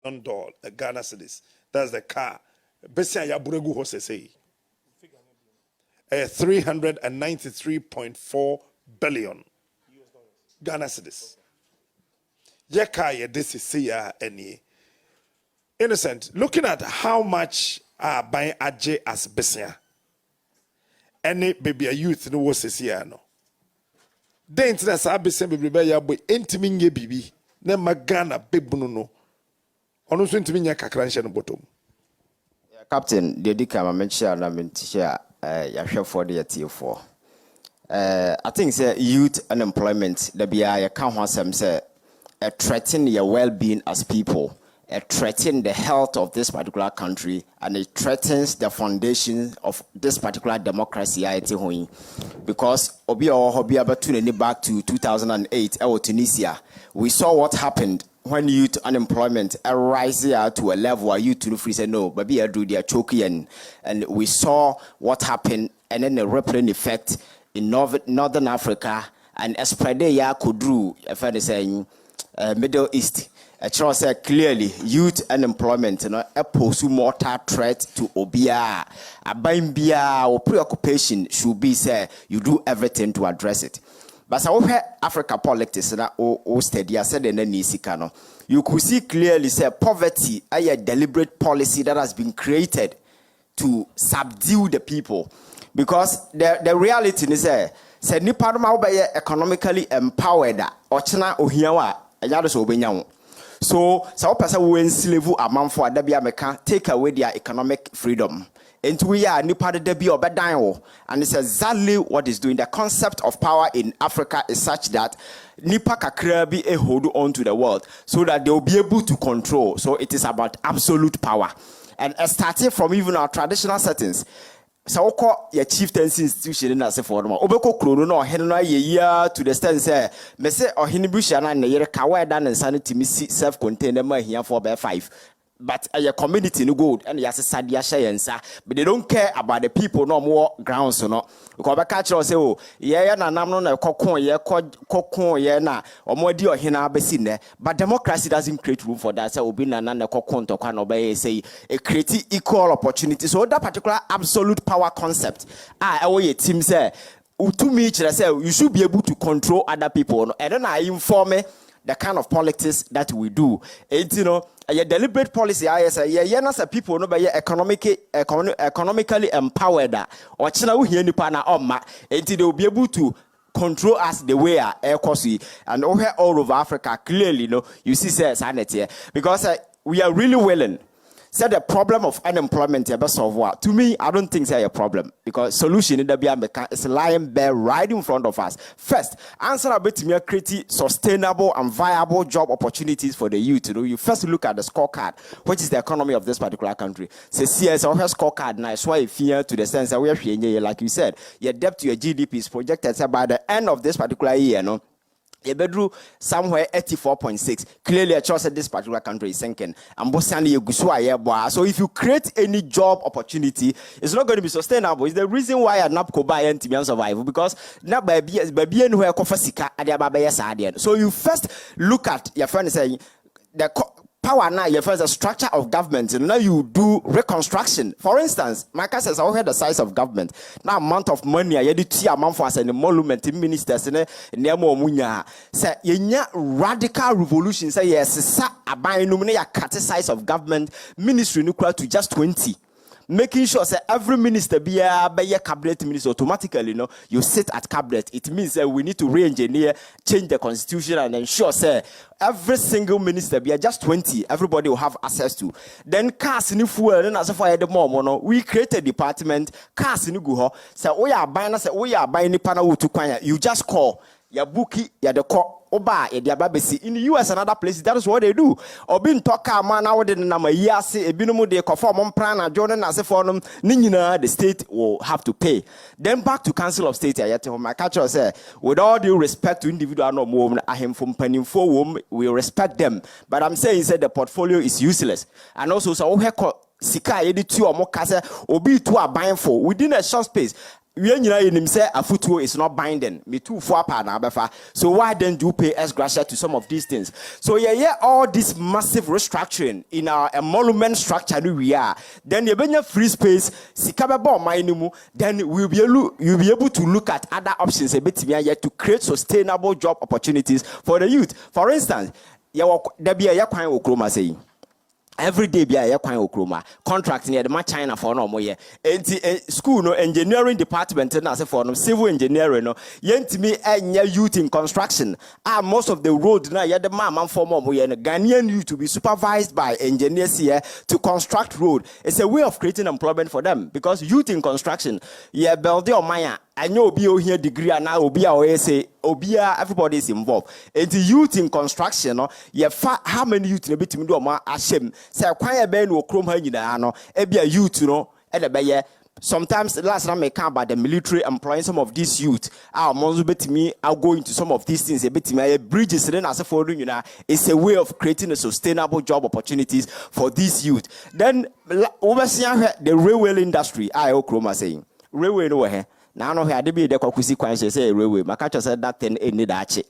$1 Ghana cedis. That's the car. Besia ya buregu hose say. 393.4 billion Ghana cedis. Yeka ye this is ya any. Innocent, looking at how much buying AJ as Besia. Any baby a youth no was here no. The internet sabi say baby ya boy intiminye bibi. Ne magana bebuno no. Ono so intiminya kakranche no bottom. Captain, the dika mention na mentia ya hwe for the TO4. I think say youth unemployment the bia ya kan ho asem say threaten your well-being as people. It threatens the health of this particular country, and it threatens the foundation of this particular democracy. Because back to 2008, Tunisia, we saw what happened when youth unemployment rises to a level where youth to free say no, but be a do their choking, and we saw what happened, and then the rippling effect in Northern Africa, and spread could do if I say Middle East. Say clearly, youth unemployment, a post-mortal threat to Obia. A baimbia or preoccupation should be say you do everything to address it. But so Africa politics or steady, I said in the Nisikano. You could see clearly say poverty a deliberate policy that has been created to subdue the people. Because the reality is say Nipadma be economically empowered or China Ohiawa, a yados obenyaw. So person we enslave a man for adabia meka take away their economic freedom. And we are nipa de debi obedan, and it's exactly what is doing. The concept of power in Africa is such that nipa kakra bi hold on to the world so that they will be able to control. So it is about absolute power. And starting from even our traditional settings. So your chieftaincy institution in as a form. Obeko Krono no Henry year to the stand say, me say or Hinibusha and the Kawa dan and sanity self-contained here for bear 5. But a community no good and yes, Sadia Shayensa, but they don't care about the people no more grounds or not. Because catch or say, oh, yeah, na namno a cocoon, yeah, cocoon, yeah, na, or more dear hina besine. But democracy doesn't create room for that. So, Ubina and the cocoon to can obey, say, a create equal opportunity. So, that particular absolute power concept, I away a team say, to me, say, you should be able to control other people. And then I inform me the kind of politics that we do. It's, a deliberate policy, I say, yeah, people no be economically empowered or China here nipa na until they will be able to control us the way air course and all over Africa clearly you see sanity because we are really willing. Said the problem of unemployment to me, I don't think it's a problem because solution in the is lying bare right in front of us. First, answer a bit to create sustainable and viable job opportunities for the youth. You first look at the scorecard, which is the economy of this particular country. Say CS or her scorecard now is why fear to the sense that we are like you said, your debt to your GDP is projected by the end of this particular year, you bedroom somewhere 84.6. Clearly, a choice that this particular country is sinking. So if you create any job opportunity, it's not going to be sustainable. It's the reason why a NAPCO buy and to survive because now so you first look at your friend saying the power now, you first the structure of government, and now you do reconstruction. For instance, Micah says, I heard the size of government. Now, amount of money, I did see amount for us and the monument ministers in Nemo Munya. Say, radical revolution. Say, yes, a buy nominate a cut size of government ministry nuclear to just 20. Making sure that every minister be a cabinet minister automatically, you sit at cabinet. It means that we need to re-engineer, change the constitution, and ensure every single minister be just 20. Everybody will have access to. Then cars in fuel, and as for the more, we create a department. Cars in guho. So we are buying. We are buying the panel to kwanya. You just call your bookie, your the call. Oba in the US and other places, that is what they do. Or being talker man out in Nama Yasi, a binomo de conform plan, Jordan as a forum, Nina, the state will have to pay. Then back to Council of State, my catcher say, with all due respect to individual no woman, I am from penning for whom we respect them. But I'm saying the portfolio is useless. And also, so Sika edit 2 or more casa or be 2 are buying for within a short space. we say a footwear is not binding. Me too for pa. So why then do you pay as gratia to some of these things? So yeah, all this massive restructuring in our emolument structure we are. Then you bring free space, sikababo minimu. Then you'll be able to look at other options a bit to create sustainable job opportunities for the youth. For instance, there be a yakwan okroma saying. Every day be a yakwan okroma contract near the China for no more year. School no engineering department and as for no civil engineering no yent me a youth in construction. Most of the road na ya the man for more Ghanaian youth to be supervised by engineers here to construct road. It's a way of creating employment for them because youth in construction build or maya. I know Obi here degree and now Obi say Obia everybody is involved. And the youth in construction, no, how many youth in a bit to do ma ashem. Say kwaya ben wo krom ha nyina no e bia youth no e de beye. Sometimes last time I come about the military employing some of these youth. Our monzo betimi I'll go into some of these things a bit me bridges then as a for you know it's a way of creating a sustainable job opportunities for these youth. Then overseeing the railway industry I okroma saying railway no here. Now no here be the kwakusi kwan say railway maka said that thing any dachi.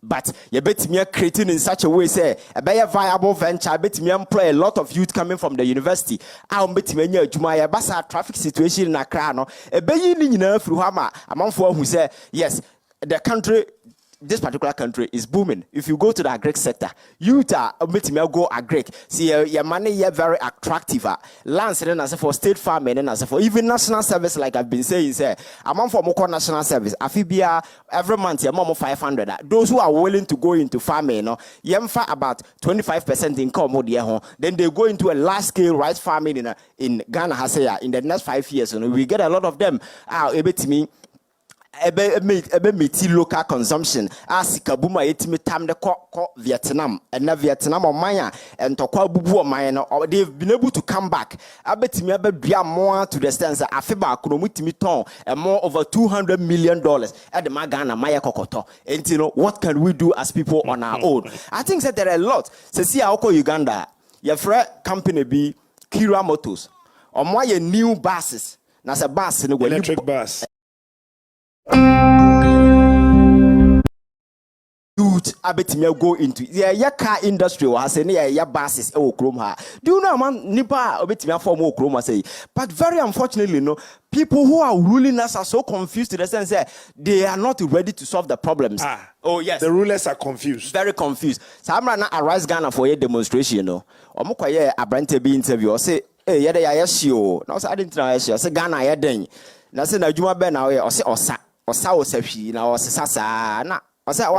But you bet me creating in such a way say a be a viable venture bet me employ a lot of youth coming from the university. I bet me juma ya basa traffic situation in Accra no e be yi ni nyina fru ha ma amanfo who say yes the country this particular country is booming. If you go to the agric sector, youth are go agric. See, your money is very attractive. Lands and as for state farming and as for even national service, like I've been saying, say, among for more national service, Afibia every month, your mom 500. Those who are willing to go into farming, no, yemfa about 25% income, then they go into a large scale rice farming in Ghana, Hasea, in the next 5 years. And we get a lot of them able to me. Ebe meti local consumption as kabuma yetimi tam de ko Vietnam and na Vietnam omanya and tokwa bubu omanya they've been able to come back abetimi abedua more to the sense afeba akonomutimi ton and more over $200 million at the Magana Maya Kokoto. And you know what can we do as people on our own? I think that there are a lot. Se see Oko Uganda your friend company be Kira Motors or more new buses na se bus no electric bus youth abetimi go into yeah car industry or has any yeah buses e okrom ha. Do you know man nipa obetimi form okrom say but very unfortunately no people who are ruling us are so confused to the sense that they are not ready to solve the problems. Oh yes, the rulers are confused, very confused. Samra na arise Ghana for a demonstration no omukwaye abrante be interview or say eh yeah ya yesio na say I didn't know yesio say Ghana ya den na say na adwuma be na o say osa osahwi na osasa na osa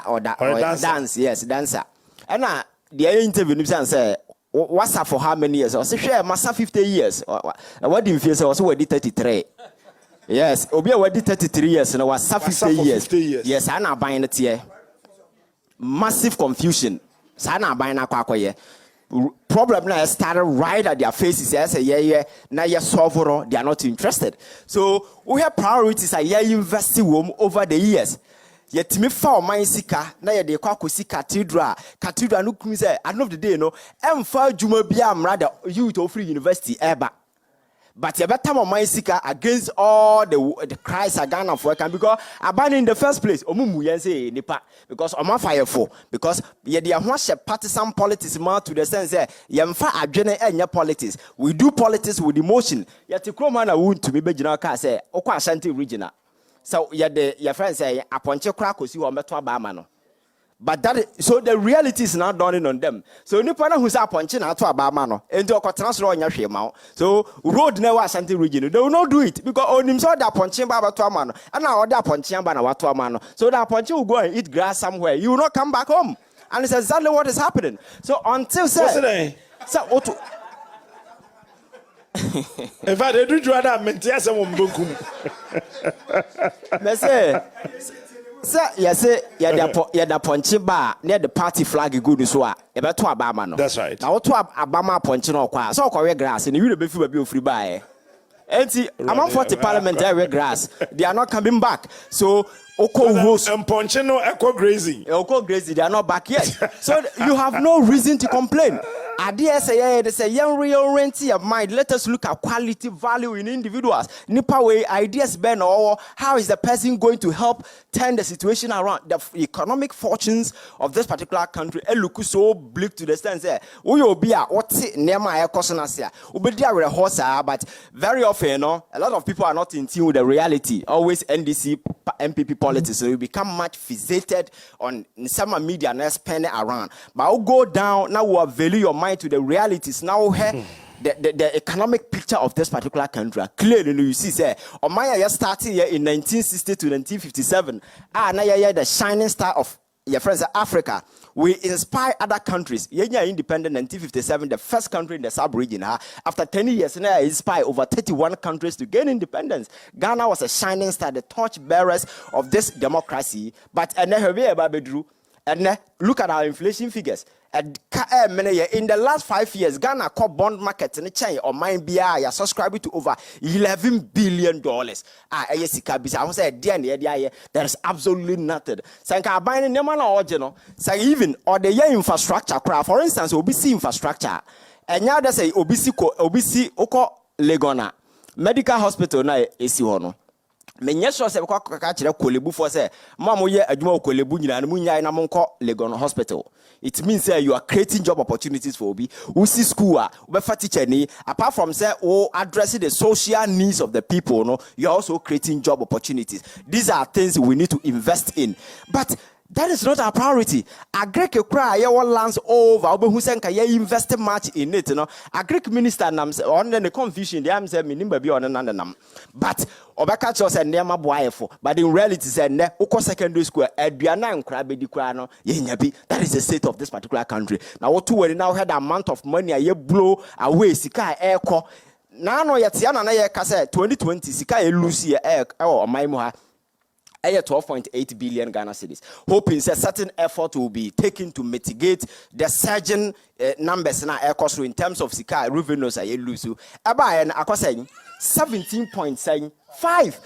or dance yes dancer and the interview ni say what's up for how many years or say share massa 50 years what do you feel say also we 33 yes obi we 33 years na was 50 years yes ana ban it here massive confusion sana ban na kwakoye problem now started right at their faces. Yes, yeah, now you're solving, they are not interested. So we have priorities are investing over the years. Yet me for my sika, now you see cathedral no say at the end of the day, no, for Juma Biam rather you to free university ever. But you better my sika against all the cries are Ghana for because abandon in the first place omumu yense nipa because oma fire for because ye dey ahwahye partisan politics man to the sense yemfa adwene enya politics we do politics with emotion yet kroma na won to me begina ka say okwa Ashanti regional so ye the your friend say aponche kra kosi wo meto aba ama no. But so the reality is not dawning on them. So nipa na who's punching out to Abama no. Enti okotranslate on your ma. So road na wa Ashanti region. They will not do it because on him so that punching baba to amano. And now that punching baba na wa to amano. So that punching will go and eat grass somewhere. You will not come back home. And it's exactly what is happening. So until say so what in fact, they do draw that mentia some mbukum. Me say sir, yes, the punching bar near the party flag good so about to Abama. No. That's right. Now, to Abama punching or qua so correct grass and you will be free by. And see, among 40 parliamentary grass, they are not coming back. So, Oko Rose and Ponchino Echo Grazing. Oko Grazing, they are not back yet. So, you have no reason to complain. Idea say they say young reorient your mind. Let us look at quality value in individuals. Nipa way ideas ben or how is the person going to help turn the situation around? The economic fortunes of this particular country. Look so bleak to the stand say we will be a what's it near my cosonasia. We be with a horse, but very often, a lot of people are not in tune with the reality. Always NDC MPP politics, so you become much fixated on some media and spend it around. But I'll go down now. We value your mind to the realities now. The economic picture of this particular country clearly you see say Omaya started here in 1960 to 1957. Now you're the shining star of your friends Africa. We inspire other countries. Yenya independent 1957, the first country in the sub-region. After 10 years, now inspire over 31 countries to gain independence. Ghana was a shining star, the torch bearers of this democracy. But and look at our inflation figures. In the last 5 years, Ghana caught bond market in the chain or mine BI subscribing to over $11 billion. There is absolutely nothing. Sanka buying the man or even or the year infrastructure craft. For instance, OBC infrastructure. And now they say OBC Oko Legona Medical Hospital na esi hono. Menye sure say kwa kire kolebu for say mama ye adwuma kolebu nyina mu nyai na monko Legon Hospital. It means that you are creating job opportunities for obi. Usi school ubefa teacher ni apart from say addressing the social needs of the people, no, you're also creating job opportunities. These are things we need to invest in. But that is not our priority. A Greek cry, your lands over, who send invest much in it. A Greek minister on the confusion, the answer meaning baby on another name. But Obakacho said near my wife, but in reality said ne Oko secondary school, Adriana and Crabby Crano, Yenyabi. That is the state of this particular country. Now, what two we now had amount of money a blow away, Sika Airco. Now, no, yet Yana Kasa 2020, Sika Lucy Air or Maimoha. 12.8 billion Ghana cedis. Hoping a certain effort will be taken to mitigate the surging numbers in our cost in terms of Sika revenues. I lose you. About an 17.5.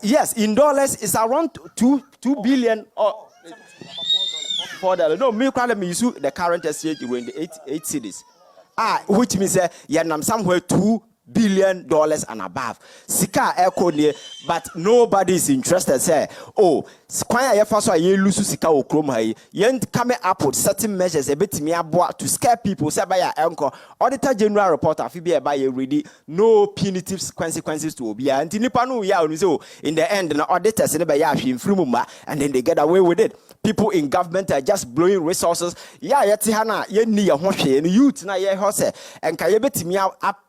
Yes, in dollars it's around 2 billion or $4. No, me call me the current exchange in the 8 cities. Which means yanam somewhere $2 billion and above. Sika echo near, but nobody is interested. Say, oh, Squire first ye lose Sika o Chrome yen coming up with certain measures a bit me about to scare people. Say by your uncle, Auditor General report of be by a ready, no punitive consequences to be and Tinipanu ya in the end, the auditors in the Yashi in Frumuma, and then they get away with it. People in government are just blowing resources. Yeah, Yatihana, ye near Hoshi, and youth na ye hose, and Kayabet me out up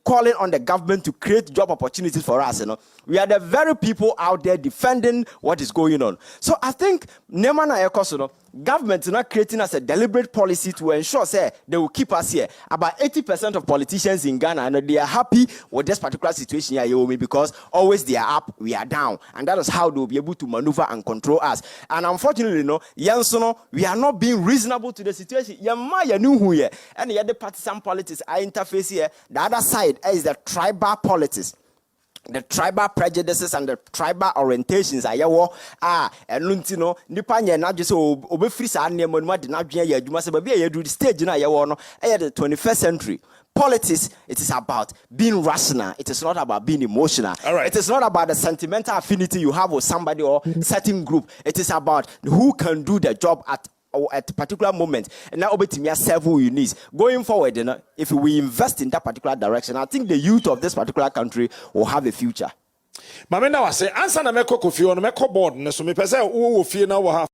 calling on the government to create job opportunities for us. We are the very people out there defending what is going on. So I think Nemana Ekosono, government is not creating us a deliberate policy to ensure say they will keep us here. About 80% of politicians in Ghana and they are happy with this particular situation here because always they are up, we are down, and that is how they will be able to maneuver and control us. And unfortunately, we are not being reasonable to the situation. And the other partisan politics I interface here. The other side is the tribal politics. The tribal prejudices and the tribal orientations are and Luntino, Nipanya, not just Obefris and Nemonma did not be a the stage in the 21st century. Politics, it is about being rational. It is not about being emotional. All right. It is not about the sentimental affinity you have with somebody or certain group. It is about who can do the job at a particular moment, and now obey several needs going forward. If we invest in that particular direction, I think the youth of this particular country will have a future. Mamena was say, answer na meko kofi on meko board, so me pese wo fie na wo ha.